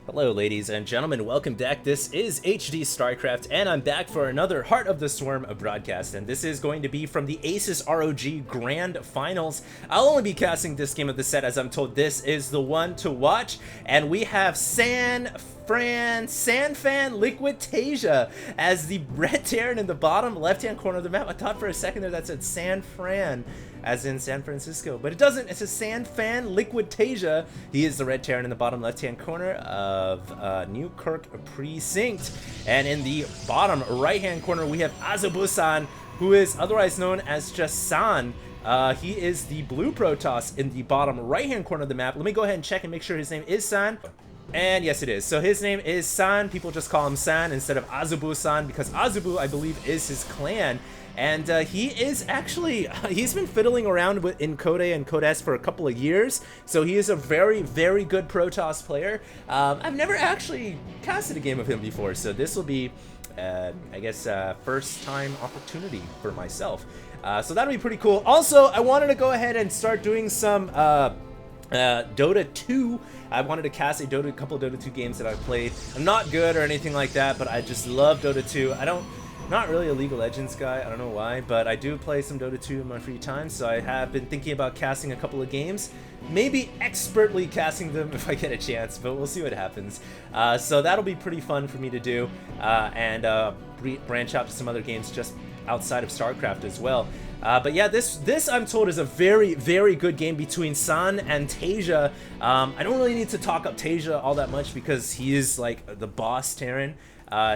Hello ladies and gentlemen, welcome back. This is HD Starcraft and I'm back for another Heart of the Swarm broadcast, and this is going to be from the Asus ROG Grand Finals. I'll only be casting this game of the set as I'm told this is the one to watch, and we have San Liquid Taeja as the red Terran in the bottom left-hand corner of the map. I thought for a second there that said San Fran, as in San Francisco, but it doesn't. It's a San Liquid Taeja. He is the red Terran in the bottom left-hand corner of Newkirk Precinct, and in the bottom right-hand corner we have Azubu-san, who is otherwise known as just San. He is the blue Protoss in the bottom right-hand corner of the map. Let me go ahead and check and make sure his name is San. And yes, it is. So his name is San. People just call him San instead of Azubu-san because Azubu, I believe, is his clan. And he is actually, he's been fiddling around in Code and Code S for a couple of years. So he is a very, very good Protoss player. I've never actually casted a game of him before. So this will be, I guess, first time opportunity for myself. So that'll be pretty cool. Also, I wanted to go ahead and start doing some Dota 2. I wanted to cast a couple of Dota 2 games that I've played. I'm not good or anything like that, but I just love Dota 2. Not really a League of Legends guy, I don't know why, but I do play some Dota 2 in my free time, so I have been thinking about casting a couple of games. Maybe expertly casting them if I get a chance, but we'll see what happens. So that'll be pretty fun for me to do, and branch out to some other games just outside of Starcraft as well. But yeah, this I'm told is a very, very good game between San and Taeja. I don't really need to talk up Taeja all that much because he is like the boss Terran.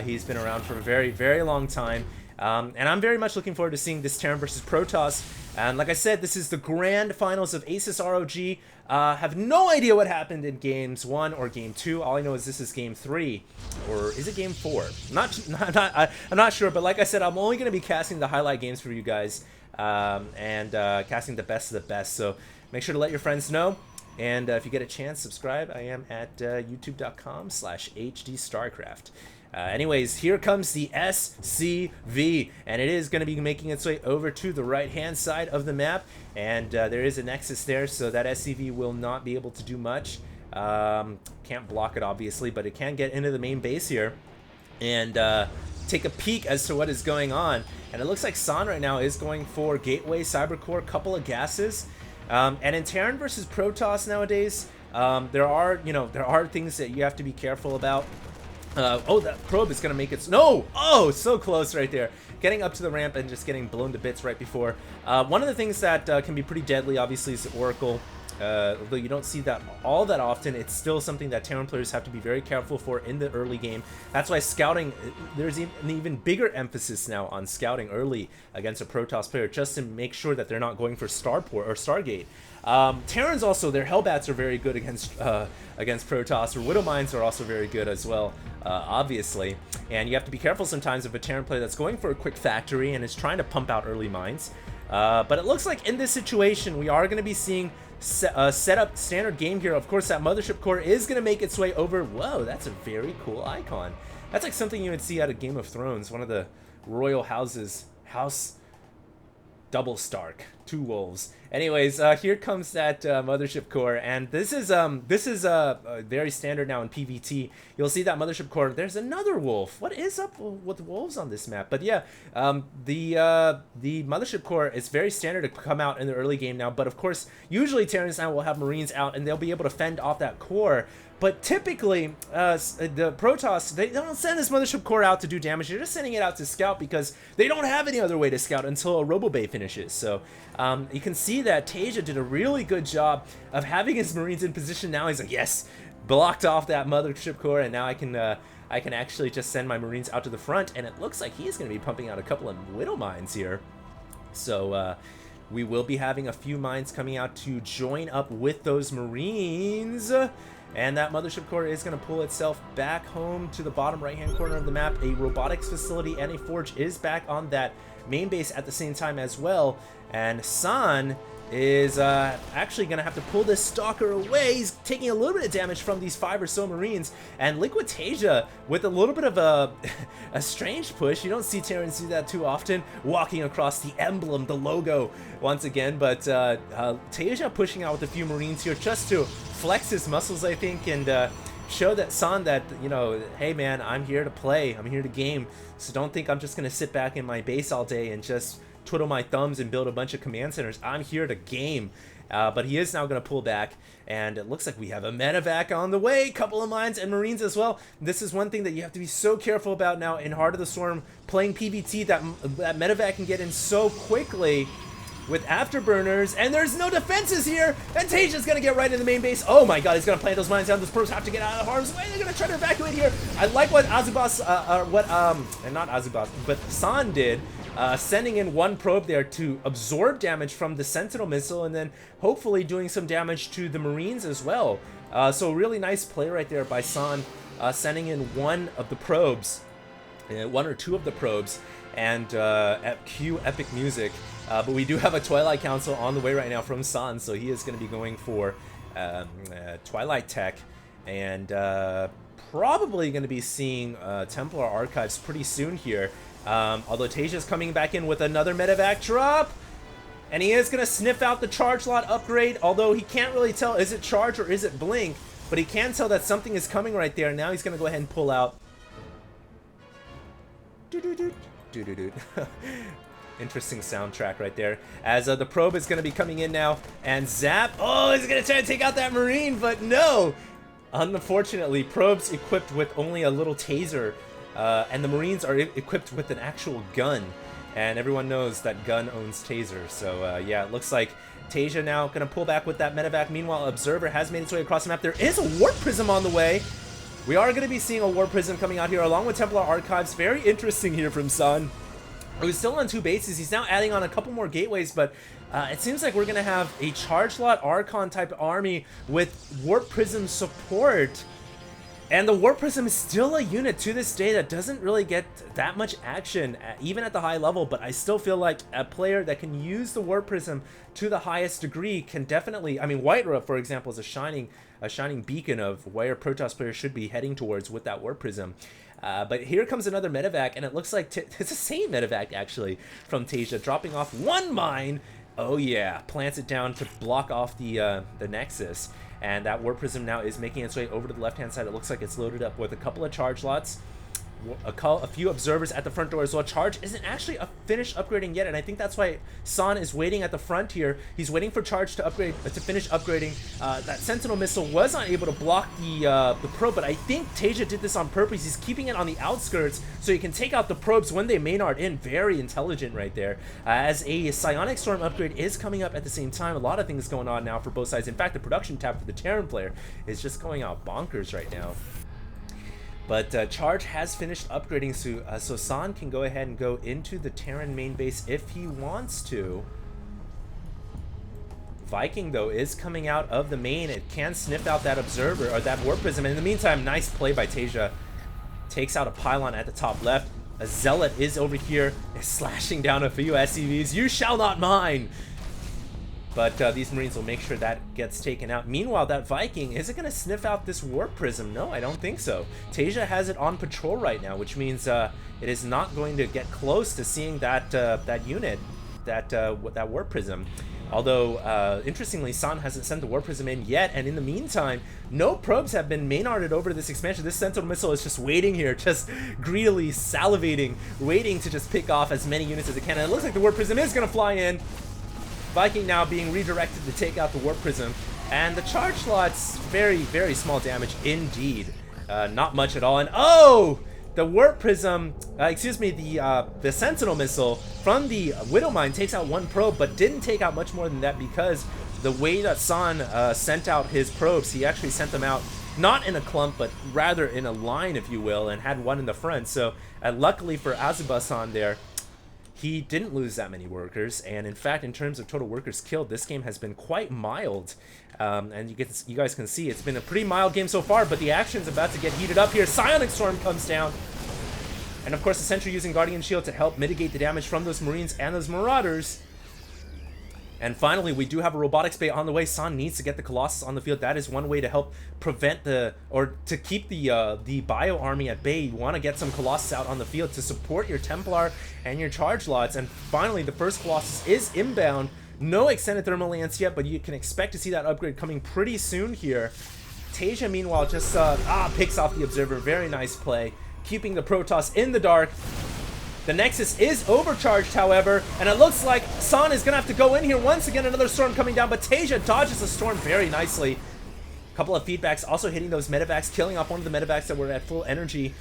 He's been around for a very, very long time. And I'm very much looking forward to seeing this Terran versus Protoss. And like I said, this is the grand finals of Asus ROG. Have no idea what happened in games 1 or game 2. All I know is this is game 3, or is it game 4? I'm not sure, but like I said, I'm only going to be casting the highlight games for you guys, and casting the best of the best. So make sure to let your friends know. And if you get a chance, subscribe. I am at youtube.com/HDStarcraft. Anyways, here comes the SCV, and it is going to be making its way over to the right-hand side of the map, and there is a nexus there, so that SCV will not be able to do much. Can't block it, obviously, but it can get into the main base here and take a peek as to what is going on. And it looks like San right now is going for Gateway, Cybercore, couple of gases. And in Terran versus Protoss nowadays, there are things that you have to be careful about. Oh, that probe is going to make it... No! Oh, so close right there. Getting up to the ramp and just getting blown to bits right before. One of the things that can be pretty deadly, obviously, is the Oracle. Although you don't see that all that often, it's still something that Terran players have to be very careful for in the early game. That's why scouting, there's an even bigger emphasis now on scouting early against a Protoss player, just to make sure that they're not going for Starport or Stargate. Terrans also, their Hellbats are very good against Protoss, or Widow Mines are also very good as well, obviously. And you have to be careful sometimes of a Terran player that's going for a quick factory and is trying to pump out early mines. But it looks like in this situation, we are going to be seeing set up standard game here. Of course, that Mothership Core is going to make its way over. Whoa, that's a very cool icon. That's like something you would see out of Game of Thrones, one of the royal houses. House Double Stark, 2 wolves. Anyways, here comes that Mothership Core, and this is very standard now in PvT. You'll see that Mothership Core. There's another wolf. What is up with wolves on this map? But yeah, the Mothership Core is very standard to come out in the early game now. But of course, usually Terrans now will have Marines out, and they'll be able to fend off that core. But typically, the Protoss, they don't send this Mothership Core out to do damage. They're just sending it out to scout because they don't have any other way to scout until a Robobay finishes. So you can see that Taeja did a really good job of having his Marines in position. Now he's like, yes, blocked off that Mothership Core, and now I can actually just send my Marines out to the front. And it looks like he's going to be pumping out a couple of Widow Mines here. So we will be having a few mines coming out to join up with those Marines. And that Mothership Core is going to pull itself back home to the bottom right-hand corner of the map. A robotics facility and a forge is back on that main base at the same time as well. And San is actually going to have to pull this Stalker away. He's taking a little bit of damage from these 5 or so Marines. And Liquid Taeja, with a little bit of a strange push. You don't see Terrans do that too often, walking across the emblem, the logo, once again. But Taeja pushing out with a few Marines here just to flex his muscles, I think, and show that San that, you know, hey man, I'm here to play, I'm here to game, so don't think I'm just gonna sit back in my base all day and just twiddle my thumbs and build a bunch of command centers. I'm here to game. But he is now going to pull back, and it looks like we have a medevac on the way, couple of mines and marines as well. This is one thing that you have to be so careful about now in Heart of the Storm playing PvT, that medevac can get in so quickly with afterburners, and there's no defenses here, and Taeja's gonna get right in the main base. Oh my god, he's gonna plant those mines down. Those probes have to get out of harm's way. They're gonna try to evacuate here. I like what Azubas, and not Azubas, but San did, sending in one probe there to absorb damage from the Sentinel missile, and then hopefully doing some damage to the Marines as well. So really nice play right there by San, sending in one of the probes, one or two of the probes, and cue epic music. But we do have a Twilight Council on the way right now from San, so he is going to be going for Twilight Tech, and probably going to be seeing Templar Archives pretty soon here. Although Taeja's coming back in with another medevac drop, and he is going to sniff out the charge lot upgrade, although he can't really tell, is it charge or is it blink, but he can tell that something is coming right there. Now he's going to go ahead and pull out. Interesting soundtrack right there, as the probe is going to be coming in now, and zap. Oh, he's going to try to take out that Marine, but no. Unfortunately, probes equipped with only a little taser, and the Marines are equipped with an actual gun, and everyone knows that gun owns taser. So yeah, it looks like Taeja now going to pull back with that medevac. Meanwhile, Observer has made its way across the map. There is a Warp Prism on the way. We are going to be seeing a Warp Prism coming out here along with Templar Archives. Very interesting here from San. He's still on 2 bases. He's now adding on a couple more gateways, but it seems like we're going to have a Charge Lot Archon type army with Warp Prism support. And the Warp Prism is still a unit to this day that doesn't really get that much action, even at the high level, but I still feel like a player that can use the Warp Prism to the highest degree can definitely, I mean, Whiterun, for example, is a shining beacon of where Protoss players should be heading towards with that Warp Prism. But here comes another medevac, and it looks like it's the same medevac, actually, from Taeja, dropping off one mine. Oh yeah, plants it down to block off the Nexus. And that Warp Prism now is making its way over to the left-hand side. It looks like it's loaded up with a couple of charge lots, a few observers at the front door as well. Charge isn't actually finished upgrading yet, and I think that's why San is waiting at the front here. He's waiting for Charge to upgrade, to finish upgrading. That Sentinel missile was not able to block the probe, but I think Taeja did this on purpose. He's keeping it on the outskirts so he can take out the probes when they maynard in. Very intelligent right there. As a Psionic Storm upgrade is coming up at the same time. A lot of things going on now for both sides. In fact, the production tab for the Terran player is just going out bonkers right now. But Charge has finished upgrading, so San can go ahead and go into the Terran main base if he wants to. Viking, though, is coming out of the main. It can sniff out that Observer, or that Warp Prism. And in the meantime, nice play by Taeja. Takes out a pylon at the top left. A Zealot is over here, is slashing down a few SCVs. You shall not mine! But these Marines will make sure that gets taken out. Meanwhile, that Viking, is it going to sniff out this Warp Prism? No, I don't think so. Taeja has it on patrol right now, which means it is not going to get close to seeing that that unit, that Warp Prism. Although, interestingly, San hasn't sent the Warp Prism in yet, and in the meantime, no probes have been maynarded over to this expansion. This Sentinel missile is just waiting here, just greedily salivating, waiting to just pick off as many units as it can. And it looks like the Warp Prism is going to fly in. Viking now being redirected to take out the Warp Prism, and the charge slot's very, very small damage indeed. Not much at all. And oh, the Warp Prism, excuse me, the Sentinel missile from the Widow Mine takes out one probe, but didn't take out much more than that because the way that San sent out his probes, he actually sent them out not in a clump, but rather in a line, if you will, and had one in the front. So luckily for Azuba-san there, he didn't lose that many workers, and in fact, in terms of total workers killed, this game has been quite mild. And you guys can see it's been a pretty mild game so far, but the action's about to get heated up here. Psionic Storm comes down, and of course, the Sentry using Guardian Shield to help mitigate the damage from those Marines and those Marauders. And finally, we do have a Robotics Bay on the way. San needs to get the Colossus on the field. That is one way to help prevent or to keep the Bio Army at bay. You want to get some Colossus out on the field to support your Templar and your Charge Lots. And finally, the first Colossus is inbound. No extended thermal lance yet, but you can expect to see that upgrade coming pretty soon here. Taeja, meanwhile, just picks off the Observer. Very nice play, keeping the Protoss in the dark. The Nexus is overcharged, however, and it looks like San is going to have to go in here. Once again, another storm coming down, but Taeja dodges the storm very nicely. A couple of feedbacks also hitting those medevacs, killing off one of the medevacs that were at full energy.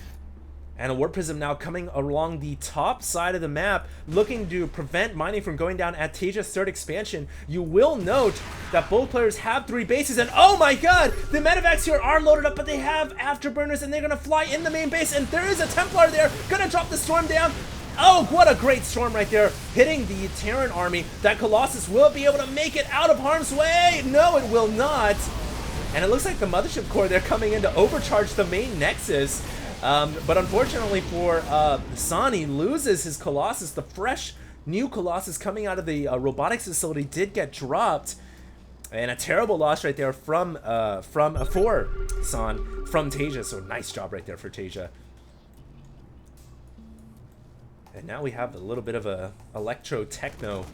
And a Warp Prism now coming along the top side of the map, looking to prevent mining from going down at Taeja's third expansion. You will note that both players have 3 bases, and oh my god, the medevacs here are loaded up, but they have afterburners, and they're gonna fly in the main base, and there is a Templar there, gonna drop the storm down. Oh, what a great storm right there, hitting the Terran army. That Colossus will be able to make it out of harm's way. No, it will not. And it looks like the Mothership Core, they're coming in to overcharge the main Nexus. But unfortunately for San, he loses his Colossus. The fresh new Colossus coming out of the robotics facility did get dropped. And a terrible loss right there for San, from Taeja. So nice job right there for Taeja. And now we have a little bit of a electro-techno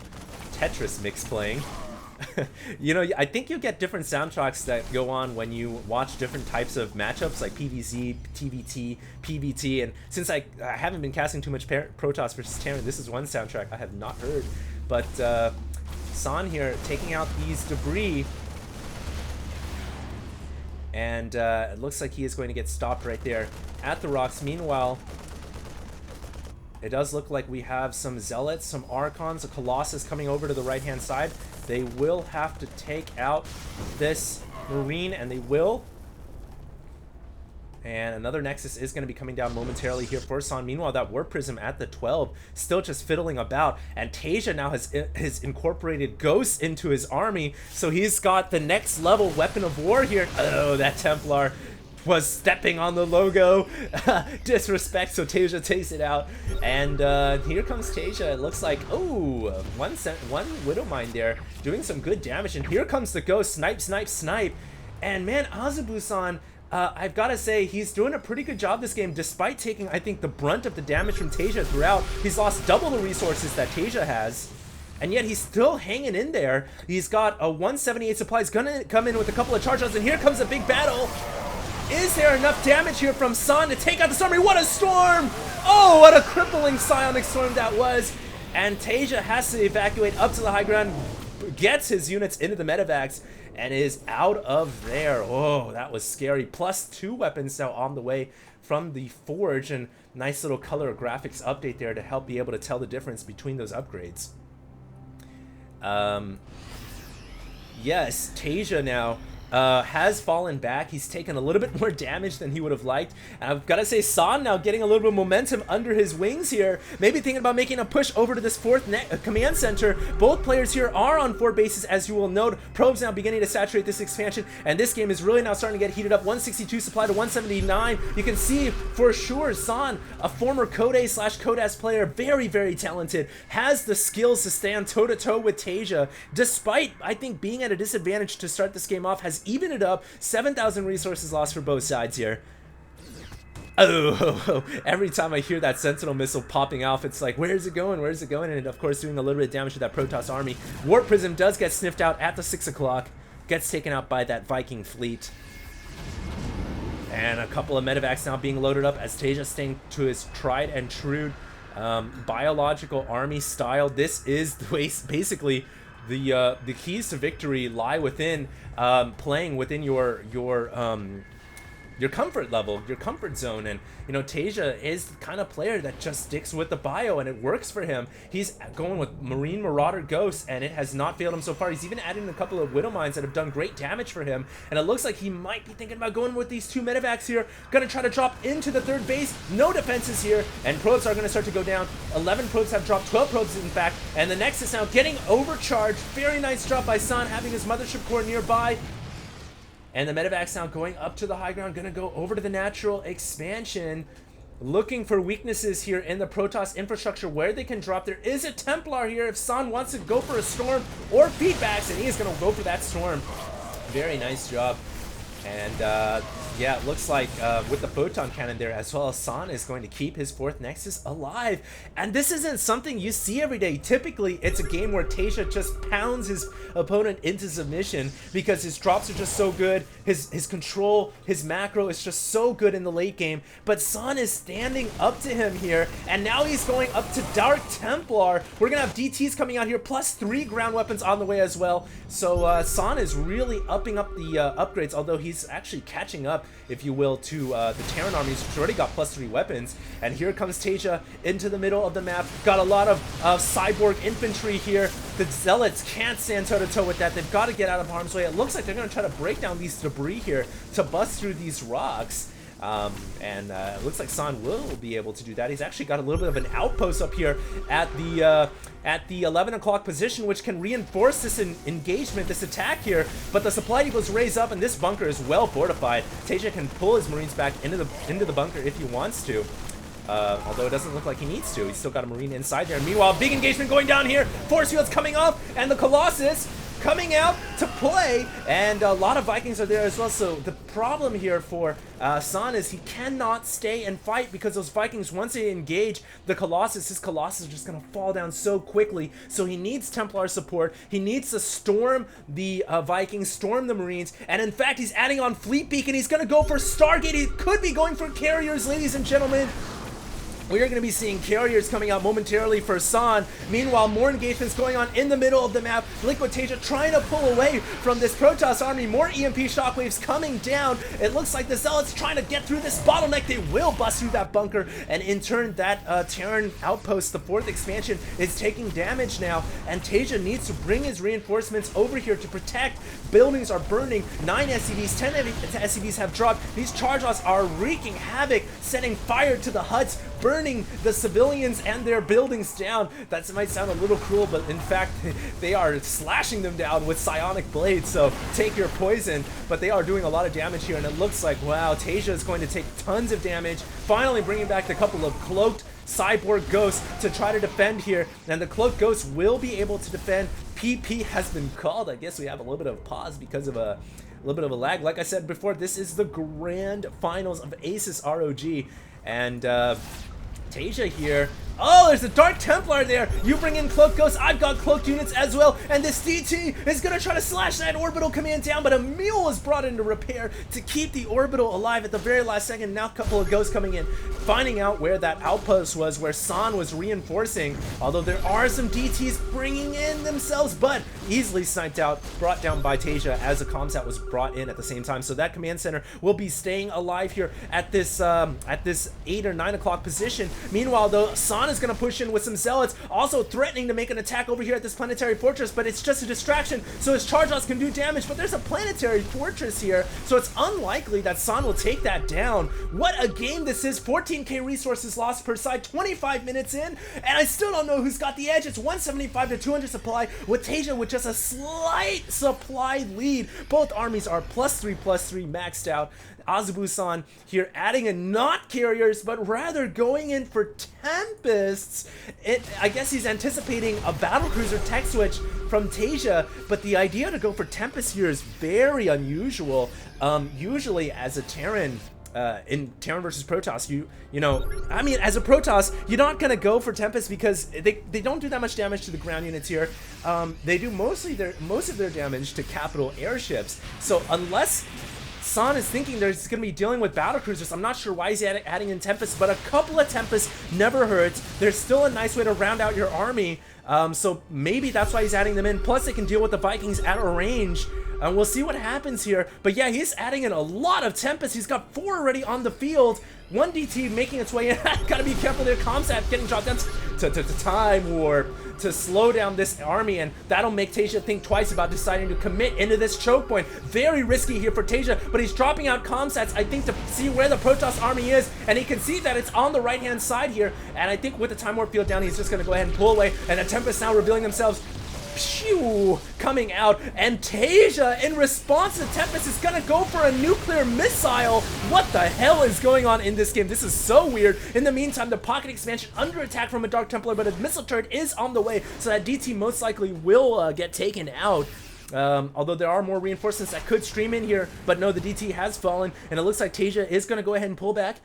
Tetris mix playing. You know, I think you get different soundtracks that go on when you watch different types of matchups, like PvZ, TvT, PvT, and since I haven't been casting too much Protoss versus Terran, this is one soundtrack I have not heard. But San here taking out these debris, and it looks like he is going to get stopped right there at the rocks. Meanwhile, it does look like we have some Zealots, some Archons, a Colossus coming over to the right-hand side. They will have to take out this Marine, and they will. And another Nexus is going to be coming down momentarily here for San. Meanwhile, that Warp Prism at the 12, still just fiddling about. And Taeja now has incorporated Ghosts into his army, so he's got the next level weapon of war here. Oh, that Templar was stepping on the logo. Disrespect, so Taeja takes it out. And here comes Taeja. It looks like, oh, one Widow Mine there, doing some good damage. And here comes the Ghost. Snipe, snipe, snipe. And man, Azubu-san, I've got to say, he's doing a pretty good job this game, despite taking, I think, the brunt of the damage from Taeja throughout. He's lost double the resources that Taeja has, and yet he's still hanging in there. He's got a 178 supply. He's gonna come in with a couple of charges, and here comes a big battle. Is there enough damage here from San to take out the storm? What a storm! Oh, what a crippling psionic storm that was. And Taeja has to evacuate up to the high ground, gets his units into the medevacs, and is out of there. Oh, that was scary. Plus 2 weapons now on the way from the Forge, and nice little color graphics update there to help be able to tell the difference between those upgrades. Yes, Taeja now has fallen back. He's taken a little bit more damage than he would have liked. And I've got to say, San now getting a little bit of momentum under his wings here. Maybe thinking about making a push over to this 4th command center. Both players here are on 4 bases, as you will note. Probes now beginning to saturate this expansion, and this game is really now starting to get heated up. 162 supply to 179. You can see for sure San, a former Code/Codas player, very, very talented, has the skills to stand toe-to-toe with Taeja, despite, I think, being at a disadvantage to start this game off. Has even it up. 7,000 resources lost for both sides here. Oh, every time I hear that Sentinel missile popping off, it's like, where's it going? Where's it going? And of course, doing a little bit of damage to that Protoss army. Warp Prism does get sniffed out at the 6 o'clock. Gets taken out by that Viking fleet. And a couple of medevacs now being loaded up as Taeja staying to his tried and true biological army style. This is basically the keys to victory lie within playing within your comfort level, your comfort zone. And you know, Taeja is the kind of player that just sticks with the bio, and it works for him. He's going with Marine Marauder Ghosts, and it has not failed him so far. He's even added in a couple of Widow Mines that have done great damage for him, and it looks like he might be thinking about going with these 2 medevacs here. Gonna try to drop into the 3rd base. No defenses here, and probes are gonna start to go down. 11 probes have dropped, 12 probes in fact, and the Nexus now getting overcharged. Very nice drop by San, having his Mothership Core nearby. And the medevacs now going up to the high ground, gonna go over to the natural expansion, looking for weaknesses here in the Protoss infrastructure where they can drop. There is a Templar here if San wants to go for a storm or feedbacks, and he is gonna go for that storm. Very nice job. And Yeah, it looks like with the photon cannon there, as well as San is going to keep his 4th Nexus alive. And this isn't something you see every day. Typically, it's a game where Taeja just pounds his opponent into submission because his drops are just so good. His control, his macro is just so good in the late game. But San is standing up to him here, and now he's going up to Dark Templar. We're going to have DTs coming out here, plus 3 ground weapons on the way as well. So San is really upping up the upgrades, although he's actually catching up, if you will, to the Terran armies, which already got plus 3 weapons. And here comes Taeja into the middle of the map. Got a lot of cyborg infantry here. The Zealots can't stand toe-to-toe with that. They've got to get out of harm's way. It looks like they're going to try to break down these debris here to bust through these rocks. It looks like San will be able to do that. He's actually got a little bit of an outpost up here at the 11 o'clock position, which can reinforce this engagement, this attack here. But the supply depots raise up, and this bunker is well fortified. Taeja can pull his Marines back into the bunker if he wants to. Although it doesn't look like he needs to. He's still got a Marine inside there. And meanwhile, big engagement going down here. Force fields coming up, and the Colossus coming out to play, and a lot of Vikings are there as well. So the problem here for San is he cannot stay and fight, because those Vikings, once they engage the Colossus, his Colossus is just going to fall down so quickly. So he needs Templar support. He needs to storm the Vikings, storm the Marines, and in fact he's adding on Fleet Beacon. He's going to go for Stargate. He could be going for carriers, ladies and gentlemen. We are going to be seeing carriers coming out momentarily for San. Meanwhile, more engagements going on in the middle of the map. Liquid Taeja trying to pull away from this Protoss army. More EMP shockwaves coming down. It looks like the Zealots trying to get through this bottleneck. They will bust through that bunker, and in turn, that Terran outpost, the 4th expansion, is taking damage now. And Taeja needs to bring his reinforcements over here to protect. Buildings are burning. 9 SCVs, 10 SCVs have dropped. These Chargers are wreaking havoc, setting fire to the huts, burning the civilians and their buildings down. That might sound a little cruel, but in fact, they are slashing them down with psionic blades, so take your poison. But they are doing a lot of damage here, and it looks like, wow, Taeja is going to take tons of damage, finally bringing back a couple of cloaked cyborg ghosts to try to defend here, and the cloaked ghosts will be able to defend. PP has been called. I guess we have a little bit of pause because of a little bit of a lag. Like I said before, this is the grand finals of Aces ROG, and Taeja here. Oh, there's a Dark Templar there. You bring in Cloaked Ghosts. I've got Cloaked units as well. And this DT is going to try to slash that orbital command down, but a mule is brought into repair to keep the orbital alive at the very last second. Now a couple of ghosts coming in, finding out where that outpost was, where San was reinforcing. Although there are some DTs bringing in themselves, but easily sniped out, brought down by Taeja as a comsat was brought in at the same time. So that command center will be staying alive here at this 8 or 9 o'clock position. Meanwhile, though, San is going to push in with some Zealots, also threatening to make an attack over here at this planetary fortress, but it's just a distraction, so his Chargers can do damage. But there's a planetary fortress here, so it's unlikely that San will take that down. What a game this is. 14k resources lost per side, 25 minutes in, and I still don't know who's got the edge. It's 175 to 200 supply, with Taeja with just a slight supply lead. Both armies are +3 maxed out. Azubu-san here adding in not carriers, but rather going in for Tempests. I guess he's anticipating a battlecruiser tech switch from Taeja, but the idea to go for Tempest here is very unusual. Usually as a Terran, in Terran versus Protoss, you know, I mean, as a Protoss, you're not gonna go for Tempest because they don't do that much damage to the ground units here. They do most of their damage to capital airships. So unless San is thinking there's going to be dealing with battlecruisers, I'm not sure why he's adding in Tempest, but a couple of Tempests never hurts. There's still a nice way to round out your army, so maybe that's why he's adding them in. Plus, they can deal with the Vikings at a range. We'll see what happens here. But yeah, he's adding in a lot of Tempests. He's got 4 already on the field. 1 DT making its way in. Gotta be careful there. Comsat getting dropped down to Time Warp to slow down this army, and that'll make Taeja think twice about deciding to commit into this choke point. Very risky here for Taeja, but he's dropping out Comsats, I think, to see where the Protoss army is, and he can see that it's on the right-hand side here, and I think with the Time Warp field down, he's just gonna go ahead and pull away, and the Tempests now revealing themselves. Pew! Coming out, and Taeja, in response to Tempest, is gonna go for a nuclear missile. What the hell is going on in this game? This is so weird. In the meantime, the pocket expansion under attack from a Dark Templar, but a missile turret is on the way, so that DT most likely will get taken out. Although there are more reinforcements that could stream in here, but no, the DT has fallen, and it looks like Taeja is going to go ahead and pull back.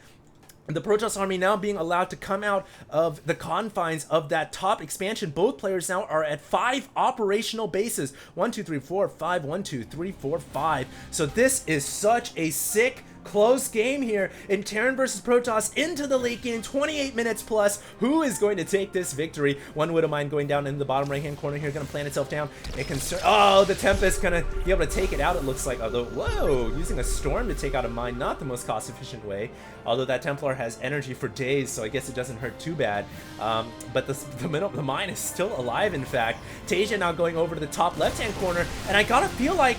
The Protoss army now being allowed to come out of the confines of that top expansion. Both players now are at 5 operational bases. 1, 2, 3, 4, 5. 1, 2, 3, 4, 5. So this is such a sick, close game here in Terran versus Protoss into the late game, 28 minutes plus. Who is going to take this victory? One Widow Mine going down in the bottom right hand corner here, going to plant itself down. It can oh, the Tempest going to be able to take it out, it looks like. Although, whoa, using a Storm to take out a mine, not the most cost efficient way. Although that Templar has energy for days, so I guess it doesn't hurt too bad. But the mine is still alive, in fact. Taeja now going over to the top left-hand corner, and I gotta feel like,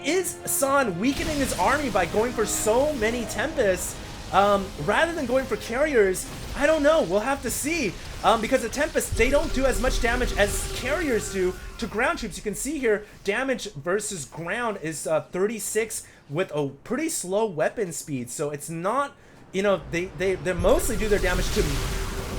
is San weakening his army by going for so many Tempests rather than going for carriers? I don't know. We'll have to see. Because the Tempests, they don't do as much damage as carriers do to ground troops. You can see here, damage versus ground is 36 with a pretty slow weapon speed. So it's not, you know, they mostly do their damage to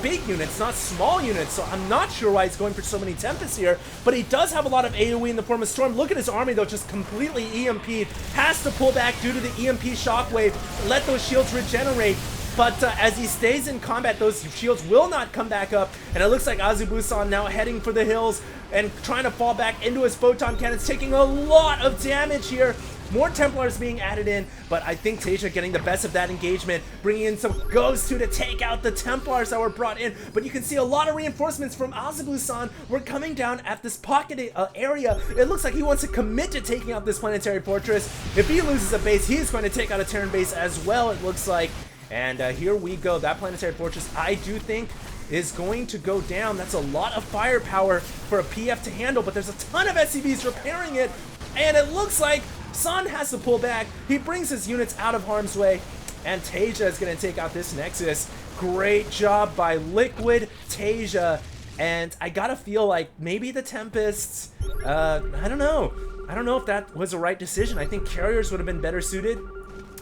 big units, not small units, so I'm not sure why he's going for so many Tempests here, but he does have a lot of AoE in the form of Storm. Look at his army, though, just completely EMP'd. Has to pull back due to the EMP shockwave, let those shields regenerate, but as he stays in combat, those shields will not come back up, and it looks like Azubu-san now heading for the hills and trying to fall back into his photon cannons, taking a lot of damage here. More Templars being added in, but I think Taeja getting the best of that engagement, bringing in some Ghosts to take out the Templars that were brought in. But you can see a lot of reinforcements from Azubu-san were coming down at this pocket area. It looks like he wants to commit to taking out this planetary fortress. If he loses a base, he's going to take out a Terran base as well, it looks like. And here we go. That planetary fortress, I do think, is going to go down. That's a lot of firepower for a PF to handle, but there's a ton of SCVs repairing it, and it looks like San has to pull back. He brings his units out of harm's way, and Taeja is going to take out this Nexus. Great job by Liquid Taeja, and I gotta feel like maybe the Tempests, I don't know. I don't know if that was the right decision. I think carriers would have been better suited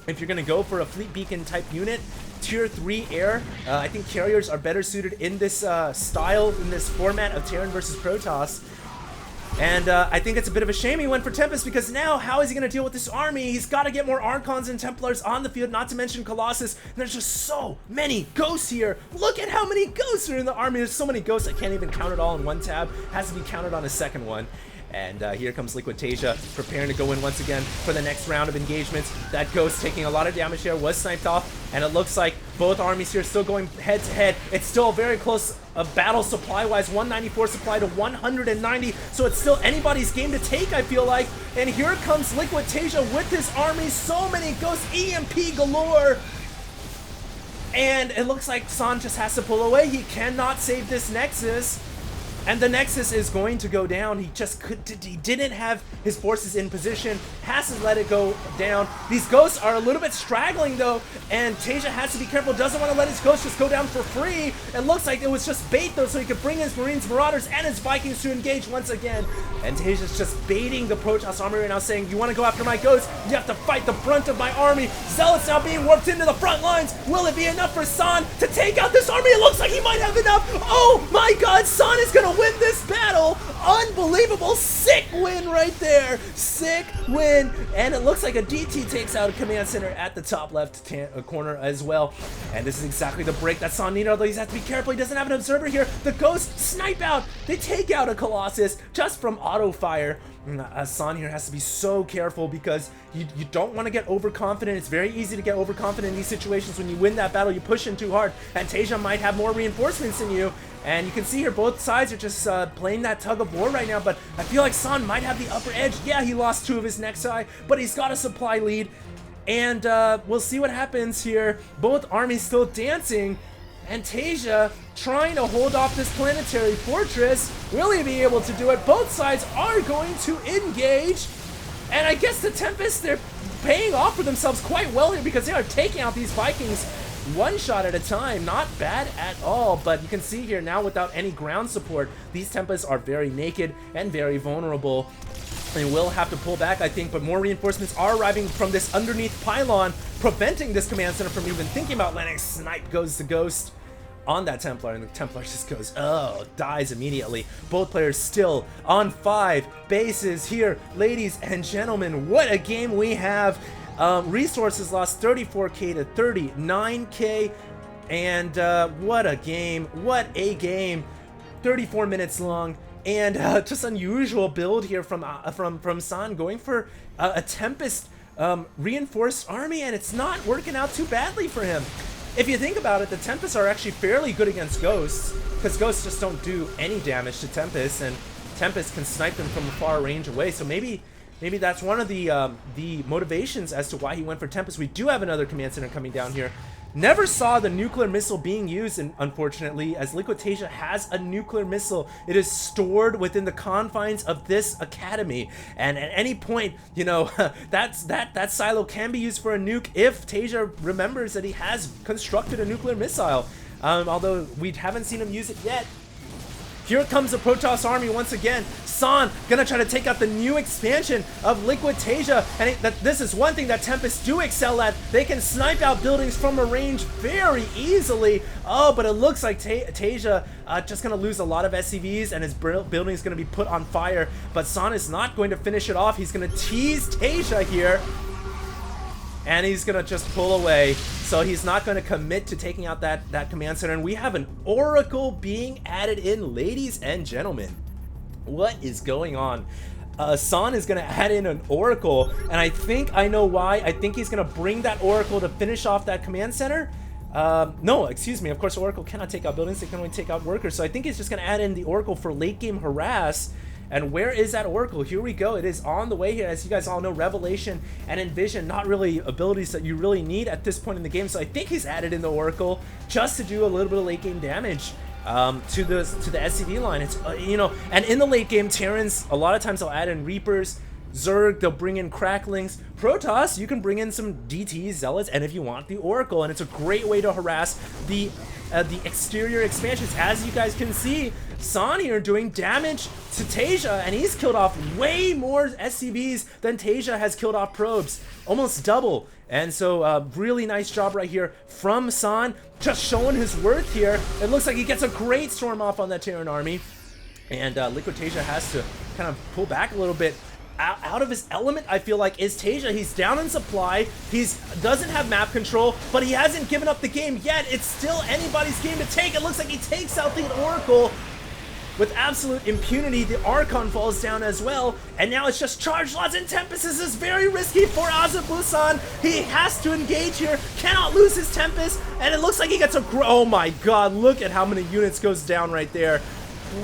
if you're going to go for a fleet beacon type unit. Tier 3 air, I think carriers are better suited in this style, in this format of Terran versus Protoss. And I think it's a bit of a shame he went for Tempest, because now how is he going to deal with this army? He's got to get more Archons and Templars on the field, not to mention Colossus. And there's just so many Ghosts here. Look at how many Ghosts are in the army. There's so many Ghosts I can't even count it all in one tab. Has to be counted on a second one. And here comes Liquid Taeja, preparing to go in once again for the next round of engagements. That Ghost taking a lot of damage here, was sniped off, and it looks like both armies here still going head to head. It's still very close battle supply-wise, 194 supply to 190, so it's still anybody's game to take, I feel like. And here comes Liquid Taeja with his army, so many Ghosts, EMP galore. And it looks like San just has to pull away. He cannot save this Nexus. And the Nexus is going to go down. He just he didn't have his forces in position, has to let it go down. These Ghosts are a little bit straggling though, and Taeja has to be careful, doesn't want to let his Ghosts just go down for free. It looks like it was just bait though, so he could bring his Marines, Marauders, and his Vikings to engage once again. And Taeja's just baiting the Protoss army right now, saying, you want to go after my Ghosts? You have to fight the brunt of my army. Zealots now being warped into the front lines. Will it be enough for San to take out this army? It looks like he might have enough. Oh my god, San is going to win this battle. Unbelievable. Sick win right there. Sick win. And it looks like a DT takes out a command center at the top left corner as well. And this is exactly the break that San needed, although he has to be careful. He doesn't have an observer here. The Ghosts snipe out. They take out a Colossus just from auto fire. San here has to be so careful, because you don't want to get overconfident. It's very easy to get overconfident in these situations. When you win that battle, you push in too hard, and Taeja might have more reinforcements than you. And you can see here both sides are just playing that tug of war right now, but I feel like San might have the upper edge. Yeah, he lost 2 of his Nexi, but he's got a supply lead, and we'll see what happens here. Both armies still dancing, and Taeja trying to hold off this planetary fortress. Will he be able to do it? Both sides are going to engage, and I guess the Tempest, they're paying off for themselves quite well here, because they are taking out these Vikings one shot at a time. Not bad at all, but you can see here now, without any ground support, these Tempests are very naked and very vulnerable. They will have to pull back, I think, but more reinforcements are arriving from this underneath pylon, preventing this command center from even thinking about landing. Snipe goes the Ghost. on that Templar, and the Templar just goes, oh, dies immediately. Both players still on 5 bases here. Ladies and gentlemen, what a game we have. Resources lost 34k to 39k, and what a game, what a game. 34 minutes long, and just unusual build here from San, going for a Tempest reinforced army, and it's not working out too badly for him. If you think about it, the Tempests are actually fairly good against Ghosts, because Ghosts just don't do any damage to Tempests, and Tempest can snipe them from a far range away. So maybe that's one of the motivations as to why he went for Tempest. We do have another command center coming down here. Never saw the nuclear missile being used, and unfortunately, as Liquid Taeja has a nuclear missile. It is stored within the confines of this academy, and at any point, you know, that silo can be used for a nuke if Taeja remembers that he has constructed a nuclear missile. Although we haven't seen him use it yet. Here comes the Protoss army once again. San gonna try to take out the new expansion of Liquid Taeja, and this is one thing that Tempests do excel at. They can snipe out buildings from a range very easily. Oh, but it looks like Taeja just gonna lose a lot of SCVs, and his building is gonna be put on fire. But San is not going to finish it off. He's gonna tease Taeja here, and he's gonna just pull away. So he's not gonna commit to taking out that command center. And we have an Oracle being added in, ladies and gentlemen. What is going on? San is gonna add in an Oracle, and I think I know why. I think he's gonna bring that Oracle to finish off that command center. No, excuse me. Of course, Oracle cannot take out buildings. They can only take out workers. So I think he's just gonna add in the Oracle for late game harass. And where is that Oracle? Here we go. It is on the way here. As you guys all know, Revelation and Envision, not really abilities that you really need at this point in the game. So I think he's added in the Oracle just to do a little bit of late game damage to the SCV line. It's you know, and in the late game, Terrans, a lot of times they'll add in Reapers, Zerg, they'll bring in Cracklings. Protoss, you can bring in some DTs, Zealots, and if you want, the Oracle. And it's a great way to harass the exterior expansions. As you guys can see, San here doing damage to Taeja, and he's killed off way more SCVs than Taeja has killed off probes, almost double. And so really nice job right here from San, just showing his worth here. It looks like he gets a great storm off on that Terran army, and Liquid Taeja has to kind of pull back a little bit. Out of his element, I feel like, is Taeja. He's down in supply. Doesn't have map control, but he hasn't given up the game yet. It's still anybody's game to take. It looks like he takes out the Oracle with absolute impunity. The Archon falls down as well, and now it's just charge lots and Tempest. This is very risky for Azebusan. He has to engage here, cannot lose his Tempest, and it looks like he gets a oh my god, look at how many units goes down right there.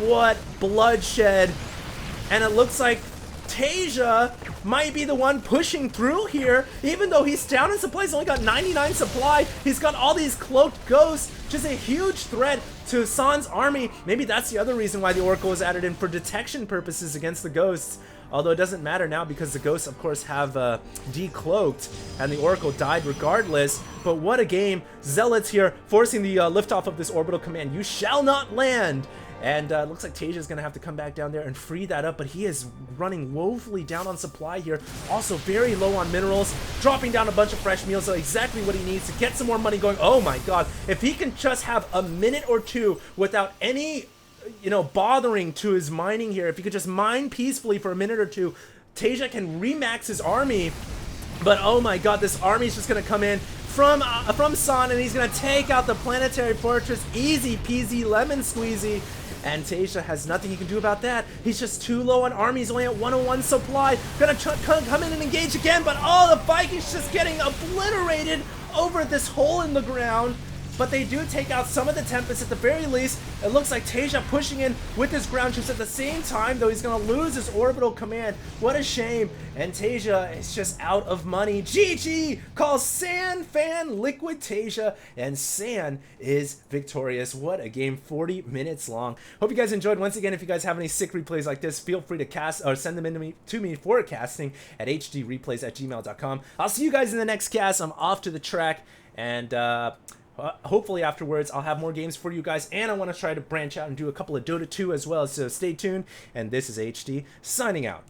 What bloodshed. And it looks like Taeja might be the one pushing through here, even though he's down in supply. He's only got 99 supply. He's got all these cloaked ghosts, just a huge threat to San's army. Maybe that's the other reason why the Oracle was added in, for detection purposes against the ghosts. Although it doesn't matter now, because the ghosts, of course, have decloaked, and the Oracle died regardless. But what a game. Zealots here forcing the liftoff of this orbital command. You shall not land. And looks like Taeja is going to have to come back down there and free that up, but he is running woefully down on supply here. Also very low on minerals, dropping down a bunch of fresh meals, so exactly what he needs to get some more money going. Oh my god, if he can just have a minute or two without any, you know, bothering to his mining here, if he could just mine peacefully for a minute or two, Taeja can remax his army. But oh my god, this army is just going to come in from San, and he's going to take out the planetary fortress. Easy peasy lemon squeezy. And Taeja has nothing he can do about that. He's just too low on army. He's only at 101 supply. Gonna come in and engage again, but oh, the Vikings just getting obliterated over this hole in the ground. But they do take out some of the Tempests at the very least. It looks like Taeja pushing in with his ground troops at the same time, though he's going to lose his orbital command. What a shame. And Taeja is just out of money. GG calls San fan Liquid Taeja, and San is victorious. What a game, 40 minutes long. Hope you guys enjoyed. Once again, if you guys have any sick replays like this, feel free to cast or send them in to me for casting at HDreplays@gmail.com. I'll see you guys in the next cast. I'm off to the track, and hopefully afterwards I'll have more games for you guys, and I want to try to branch out and do a couple of Dota 2 as well, so stay tuned. And this is HD signing out.